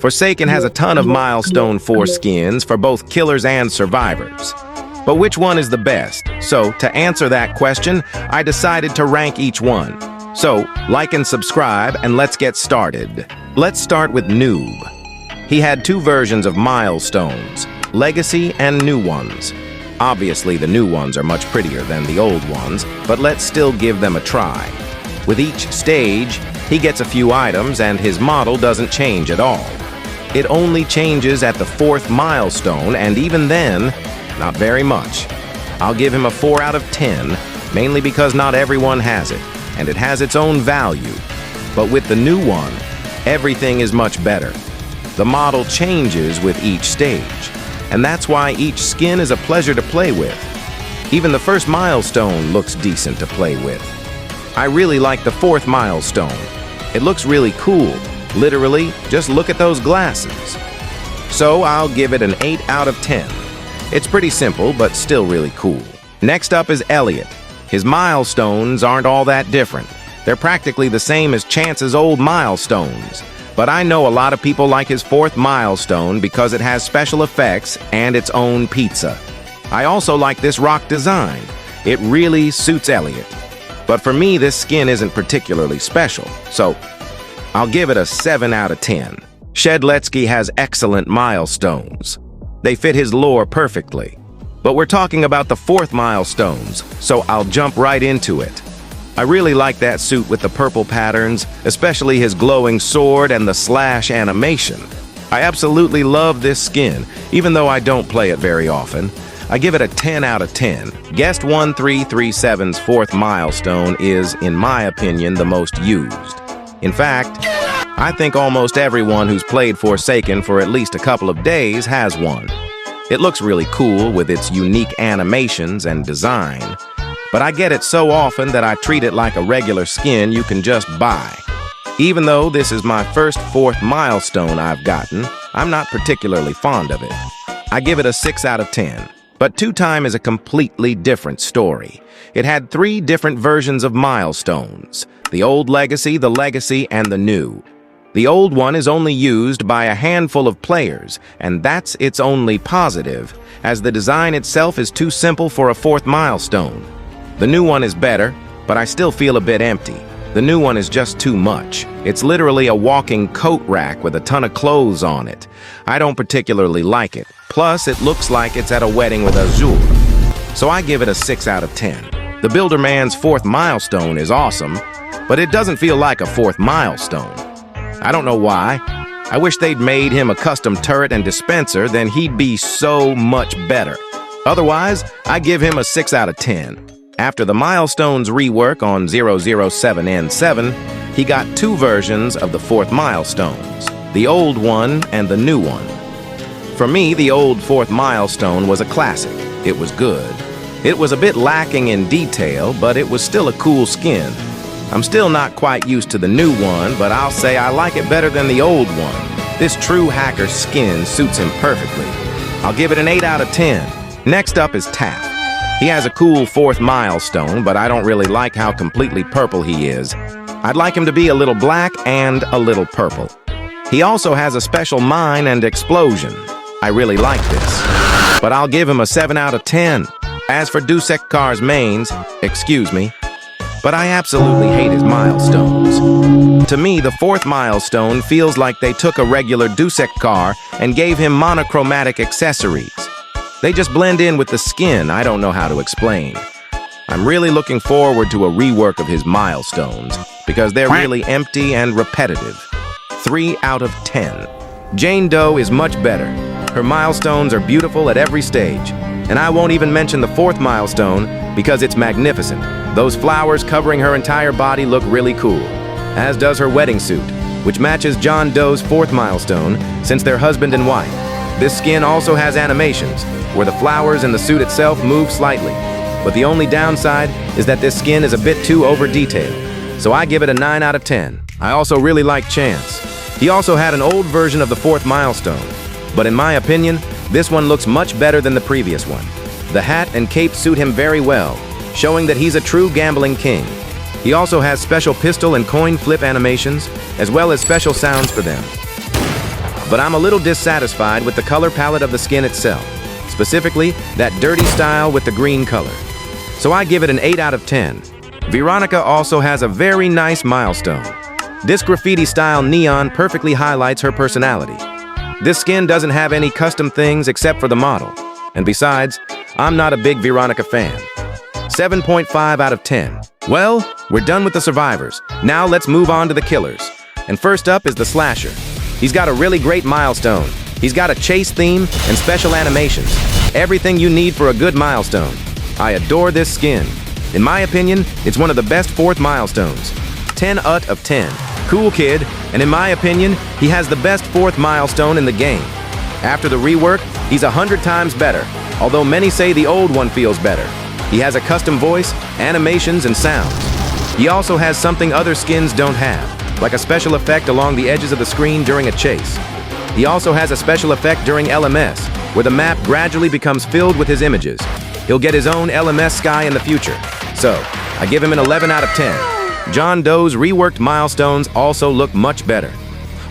Forsaken has a ton of Milestone 4 skins for both killers and survivors. But which one is the best? So, to answer that question, I decided to rank each one. So, like and subscribe, and let's get started. Let's start with Noob. He had two versions of Milestones, Legacy and New Ones. Obviously, the new ones are much prettier than the old ones, but let's still give them a try. With each stage, he gets a few items and his model doesn't change at all. It only changes at the 4th milestone, and even then, not very much. I'll give him a 4 out of 10, mainly because not everyone has it, and it has its own value. But with the new one, everything is much better. The model changes with each stage, and that's why each skin is a pleasure to play with. Even the first milestone looks decent to play with. I really like the 4th milestone. It looks really cool. Literally, just look at those glasses. So I'll give it an 8 out of 10. It's pretty simple, but still really cool. Next up is Elliot. His milestones aren't all that different. They're practically the same as Chance's old milestones. But I know a lot of people like his 4th milestone because it has special effects and its own pizza. I also like this rock design. It really suits Elliot. But for me, this skin isn't particularly special, so I'll give it a 7 out of 10. Shedletsky has excellent milestones. They fit his lore perfectly. But we're talking about the 4th milestones, so I'll jump right into it. I really like that suit with the purple patterns, especially his glowing sword and the slash animation. I absolutely love this skin, even though I don't play it very often. I give it a 10 out of 10. Guest 1337's 4th milestone is, in my opinion, the most used. In fact, I think almost everyone who's played Forsaken for at least a couple of days has one. It looks really cool with its unique animations and design. But I get it so often that I treat it like a regular skin you can just buy. Even though this is my first 4th milestone I've gotten, I'm not particularly fond of it. I give it a 6 out of 10. But Two Time is a completely different story. It had 3 different versions of milestones: the old Legacy, the Legacy, and the new. The old one is only used by a handful of players, and that's its only positive, as the design itself is too simple for a 4th milestone. The new one is better, but I still feel a bit empty. The new one is just too much. It's literally a walking coat rack with a ton of clothes on it. I don't particularly like it. Plus, it looks like it's at a wedding with Azure. So I give it a 6 out of 10. The Builder Man's 4th milestone is awesome, but it doesn't feel like a 4th milestone. I don't know why. I wish they'd made him a custom turret and dispenser, then he'd be so much better. Otherwise, I give him a 6 out of 10. After the Milestones rework on 007N7, he got 2 versions of the 4th milestones, the old one and the new one. For me, the old 4th milestone was a classic. It was good. It was a bit lacking in detail, but it was still a cool skin. I'm still not quite used to the new one, but I'll say I like it better than the old one. This true hacker skin suits him perfectly. I'll give it an 8 out of 10. Next up is Taff. He has a cool 4th milestone, but I don't really like how completely purple he is. I'd like him to be a little black and a little purple. He also has a special mine and explosion. I really like this, but I'll give him a 7 out of 10. As for Dusekkar's mains, excuse me, but I absolutely hate his milestones. To me, the 4th milestone feels like they took a regular Dusekkar and gave him monochromatic accessories. They just blend in with the skin. I don't know how to explain. I'm really looking forward to a rework of his milestones because they're really empty and repetitive. 3 out of 10. Jane Doe is much better. Her milestones are beautiful at every stage. And I won't even mention the 4th milestone because it's magnificent. Those flowers covering her entire body look really cool, as does her wedding suit, which matches John Doe's 4th milestone since they're husband and wife. This skin also has animations, where the flowers in the suit itself move slightly. But the only downside is that this skin is a bit too over-detailed, so I give it a 9 out of 10. I also really like Chance. He also had an old version of the 4th milestone, but in my opinion, this one looks much better than the previous one. The hat and cape suit him very well, showing that he's a true gambling king. He also has special pistol and coin flip animations, as well as special sounds for them. but I'm a little dissatisfied with the color palette of the skin itself, specifically that dirty style with the green color. So I give it an 8 out of 10. Veronica also has a very nice milestone. This graffiti-style neon perfectly highlights her personality. This skin doesn't have any custom things except for the model. And besides, I'm not a big Veronica fan. 7.5 out of 10. Well, we're done with the survivors. Now let's move on to the killers. And first up is the slasher. He's got a really great milestone. He's got a chase theme and special animations. Everything you need for a good milestone. I adore this skin. In my opinion, it's one of the best 4th milestones. 10 out of 10. Cool kid, and in my opinion, he has the best 4th milestone in the game. After the rework, he's 100 times better, although many say the old one feels better. He has a custom voice, animations, and sounds. He also has something other skins don't have, like a special effect along the edges of the screen during a chase. He also has a special effect during LMS, where the map gradually becomes filled with his images. He'll get his own LMS sky in the future. So, I give him an 11 out of 10. John Doe's reworked milestones also look much better.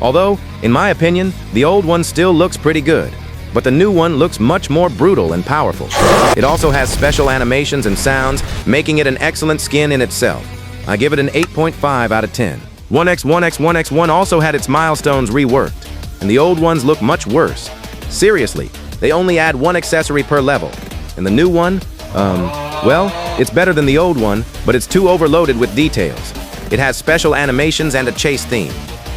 Although, in my opinion, the old one still looks pretty good, but the new one looks much more brutal and powerful. It also has special animations and sounds, making it an excellent skin in itself. I give it an 8.5 out of 10. 1x1x1x1 also had its milestones reworked, and the old ones look much worse. Seriously, they only add 1 accessory per level. And the new one, well, it's better than the old one, but it's too overloaded with details. It has special animations and a chase theme.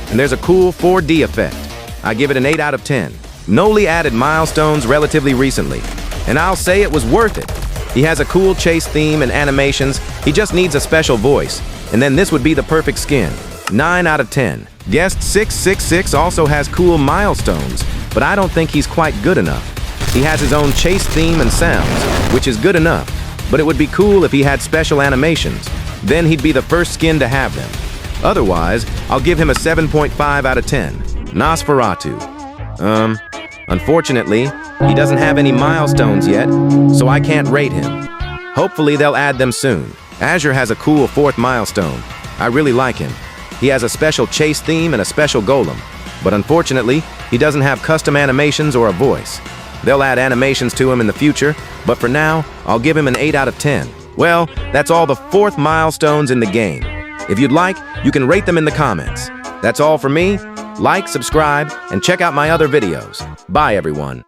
And there's a cool 4D effect. I give it an 8 out of 10. Noli added milestones relatively recently, and I'll say it was worth it. He has a cool chase theme and animations. He just needs a special voice, and then this would be the perfect skin. 9 out of 10. Guest 666 also has cool milestones, but I don't think he's quite good enough. He has his own chase theme and sounds, which is good enough, but it would be cool if he had special animations. Then he'd be the first skin to have them. Otherwise, I'll give him a 7.5 out of 10. Nosferatu. Unfortunately, he doesn't have any milestones yet, so I can't rate him. Hopefully they'll add them soon. Azure has a cool 4th milestone. I really like him. He has a special chase theme and a special golem, but unfortunately, he doesn't have custom animations or a voice. They'll add animations to him in the future, but for now, I'll give him an 8 out of 10. Well, that's all the 4th milestones in the game. If you'd like, you can rate them in the comments. That's all for me. Like, subscribe, and check out my other videos. Bye, everyone.